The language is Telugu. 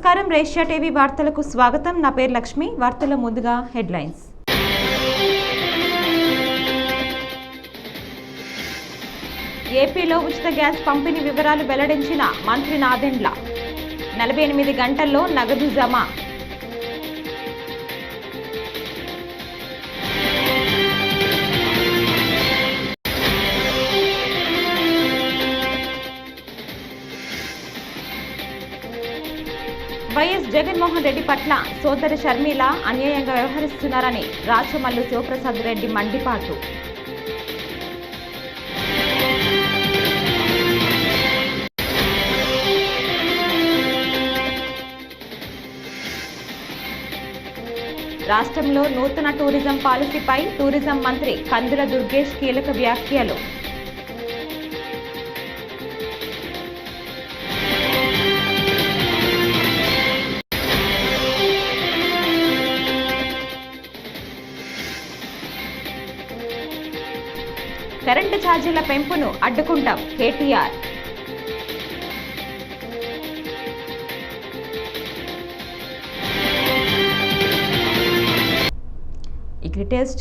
నమస్కారం రేషియా టీవీ వార్తలకు స్వాగతం. నా పేరు లక్ష్మి. వార్తల ముందుగా హెడ్లైన్స్. ఏపీలో ఉచిత గ్యాస్ పంపిణీ వివరాలు వెల్లడించిన మంత్రి నాదెండ్ల. 48 గంటల్లో నగదు జమ. వైఎస్ జగన్మోహన్ రెడ్డి పట్ల సోదరి షర్మిల అన్యాయంగా వ్యవహరిస్తున్నారని రాచమల్లు శివప్రసాద్ రెడ్డి మండిపాటు. రాష్ట్రంలో నూతన టూరిజం పాలసీపై టూరిజం మంత్రి కందుల దుర్గేష్ కీలక వ్యాఖ్యలు. కరెంటు ఛార్జీల పెంపును అడ్డుకుంటాం కేటీఆర్. ఈ డీటెయిల్స్